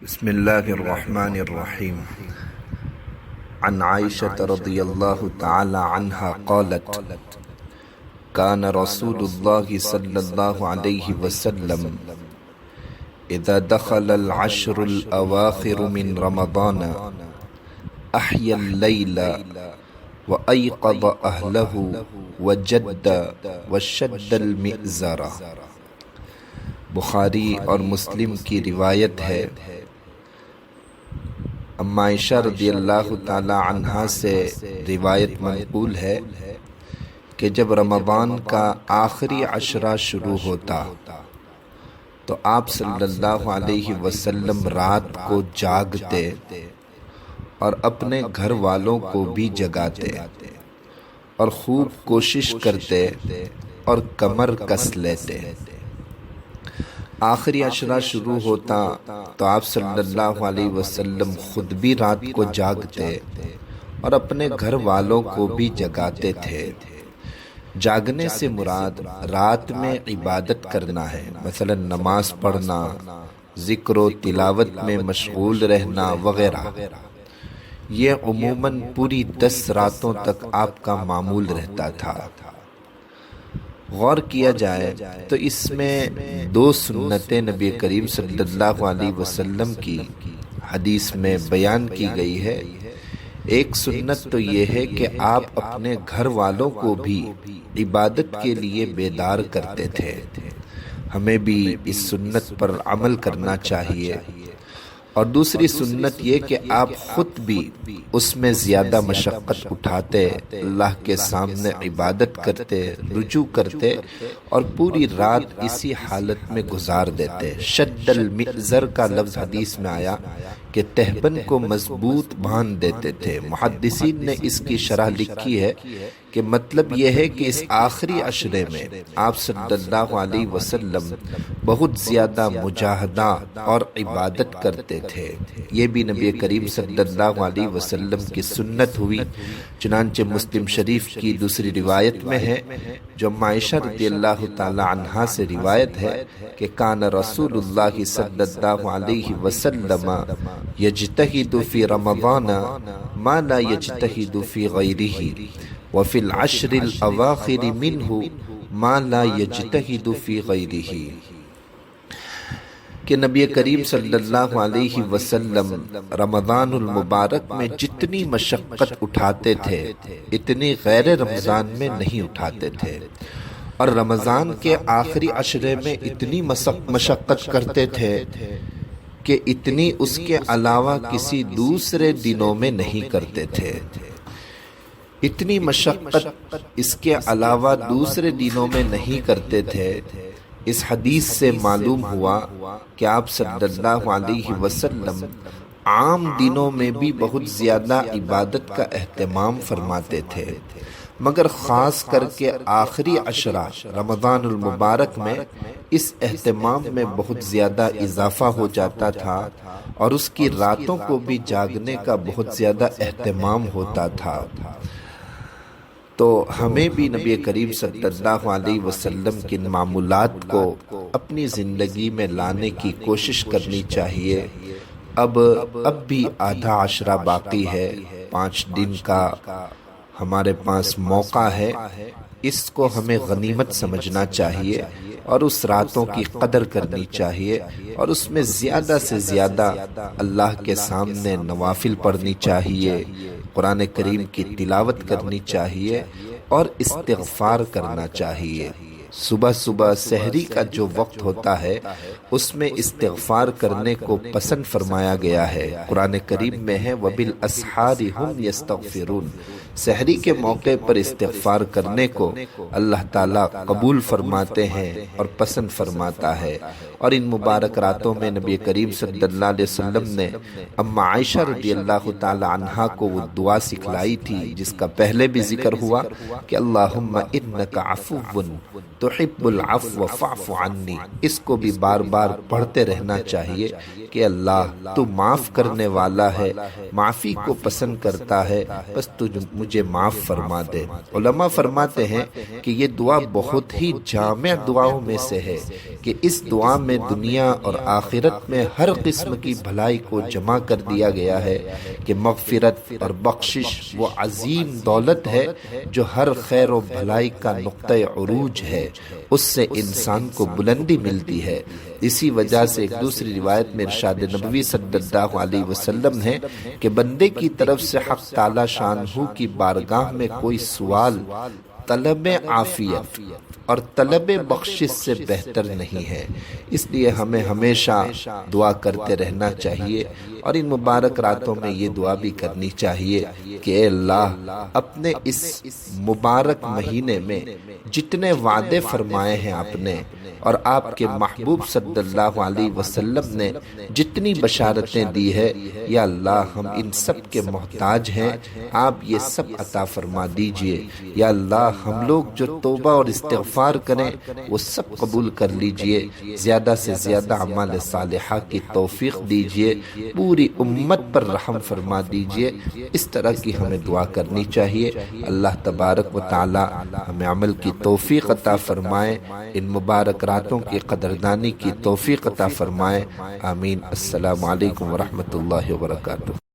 بسم الله الرحمن الرحيم. عن عائشة رضي الله تعالى عنها قالت: كان رسول الله صلى الله عليه وسلم إذا دخل العشر الأواخر من رمضان أحيا الليل وأيقظ أهله وجد وشد المئزر. بخاری اور مسلم کی روایت ہے، اما عائشہ رضی اللہ تعالی عنہا سے روایت منقول ہے کہ جب رمضان کا آخری عشرہ شروع ہوتا تو آپ صلی اللہ علیہ وسلم رات کو جاگتے اور اپنے گھر والوں کو بھی جگاتے اور خوب کوشش کرتے اور کمر کس لیتے۔ آخری عشرہ شروع ہوتا تو آپ صلی اللہ علیہ وسلم خود بھی رات کو جاگتے اور اپنے گھر والوں کو بھی جگاتے تھے۔ جاگنے سے مراد رات میں عبادت کرنا ہے، مثلا نماز پڑھنا، ذکر و تلاوت میں مشغول رہنا وغیرہ۔ یہ عموماً پوری 10 راتوں تک آپ کا معمول رہتا تھا۔ غور کیا جائے تو اس میں 2 سنتیں نبی کریم صلی اللہ علیہ وسلم کی حدیث میں بیان کی گئی ہے۔ ایک سنت تو یہ ہے کہ آپ اپنے گھر والوں کو بھی عبادت کے لیے بیدار کرتے تھے۔ ہمیں بھی اس سنت پر عمل کرنا چاہیے۔ اور دوسری سنت یہ کہ آپ خود بھی اس میں زیادہ مشقت اٹھاتے، اللہ کے سامنے عبادت کرتے، رجوع کرتے اور پوری رات اسی حالت میں گزار دیتے۔ شد المئزر کا لفظ حدیث میں آیا کہ تہبند کو مضبوط باندھ دیتے تھے۔ محدثین نے اس کی شرح لکھی ہے کہ مطلب یہ ہے کہ اس آخری عشرے میں آپ صلی اللہ علیہ وسلم بہت زیادہ مجاہدہ اور عبادت کرتے تھے۔ یہ بھی نبی کریم صلی اللہ علیہ وسلم کی سنت ہوئی، چنانچہ مسلم شریف کی دوسری روایت میں ہے جو عائشہ رضی اللہ تعالی عنہا سے روایت ہے کہ کان رسول اللہ صلی اللہ علیہ وسلم یجتہد فی رمضان ما لا یجتہد فی غیرہ وفی العشر الاواخر منہ ما لا یجتہد فی غیرہ، کہ نبی کریم صلی اللہ علیہ وسلم رمضان المبارک میں جتنی مشقت اٹھاتے تھے اتنی غیر رمضان میں نہیں اٹھاتے تھے، اور رمضان کے آخری عشرے میں اتنی مشقت کرتے تھے کہ اتنی اس کے علاوہ کسی دوسرے دنوں میں نہیں کرتے تھے۔ اتنی مشقت اس کے علاوہ دوسرے دنوں میں نہیں کرتے تھے۔ اس حدیث سے معلوم ہوا کہ آپ صلی اللہ علیہ وسلم عام دنوں میں بھی بہت زیادہ عبادت کا اہتمام فرماتے تھے، مگر خاص کر کے آخری عشرہ رمضان المبارک میں اس اہتمام میں بہت زیادہ اضافہ ہو جاتا تھا اور اس کی راتوں کو بھی جاگنے کا بہت زیادہ اہتمام ہوتا تھا۔ تو ہمیں بھی نبی کریم صلی اللہ علیہ وسلم کی معمولات کو اپنی زندگی میں لانے کی کوشش کرنی چاہیے۔ اب بھی آدھا عشرہ باقی ہے، 5 دن کا ہمارے پاس موقع ہے، اس کو ہمیں غنیمت سمجھنا چاہیے اور اس راتوں کی قدر کرنی چاہیے، اور اس میں زیادہ سے زیادہ اللہ کے سامنے نوافل پڑھنی چاہیے، قرآن کریم کی تلاوت کرنی چاہیے اور استغفار کرنا چاہیے۔ صبح صبح سحری کا جو وقت ہوتا ہے اس میں استغفار کرنے کو پسند فرمایا گیا ہے۔ قرآن کریم میں ہے وَبِالْأَسْحَارِ هُمْ يَسْتَغْفِرُونَ، سحری کے موقع پر استغفار کرنے کو اللہ تعالیٰ قبول فرماتے ہیں اور پسند فرماتا ہے۔ اور ان مبارک راتوں میں نبی کریم صلی اللہ علیہ وسلم نے اما عائشہ رضی اللہ تعالی عنہا کو وہ دعا سکھلائی تھی جس کا پہلے بھی ذکر ہوا کہ اللہم انک عفو تحب العفو فاعف عنی۔ اس کو بھی بار بار پڑھتے رہنا چاہیے کہ اللہ تو معاف کرنے والا ہے، معافی کو پسند کرتا ہے، بس تو مجھے معاف فرما دے۔ علماء فرماتے ہیں کہ یہ دعا بہت ہی جامع دعاؤں میں سے ہے کہ اس دعا میں دنیا اور آخرت میں ہر قسم کی بھلائی کو جمع کر دیا گیا ہے کہ مغفرت اور بخشش وہ عظیم دولت ہے جو ہر خیر و بھلائی کا نقطہ عروج ہے، اس سے انسان کو بلندی ملتی ہے۔ اسی وجہ سے ایک دوسری روایت میں ارشاد نبوی صلی اللہ علیہ وسلم ہے کہ بندے کی طرف سے حق تعالی شانہ کی بارگاہ میں کوئی سوال طلب عافیت اور طلب بخشش سے بہتر نہیں ہے۔ اس لیے ہمیں ہمیشہ دعا کرتے رہنا چاہیے، اور ان مبارک راتوں میں یہ دعا بھی کرنی چاہیے کہ اے اللہ اپنے اس مبارک مہینے میں جتنے وعدے فرمائے ہیں آپ نے، اور آپ کے محبوب صلی اللہ علیہ وسلم نے جتنی بشارتیں دی ہے، یا اللہ ہم ان سب کے محتاج ہیں، آپ یہ سب عطا فرما دیجئے۔ یا اللہ ہم لوگ جو توبہ اور استغفار کریں وہ سب قبول کر لیجئے، زیادہ سے زیادہ اعمال صالحہ کی توفیق دیجئے، پوری امت پر رحم فرما دیجئے۔ اس طرح کی ہمیں دعا کرنی چاہیے۔ اللہ تبارک و تعالی ہمیں عمل کی توفیق عطا فرمائے، ان مبارک راتوں کی قدردانی کی توفیق عطا فرمائے، آمین۔ السلام علیکم ورحمۃ اللہ وبرکاتہ۔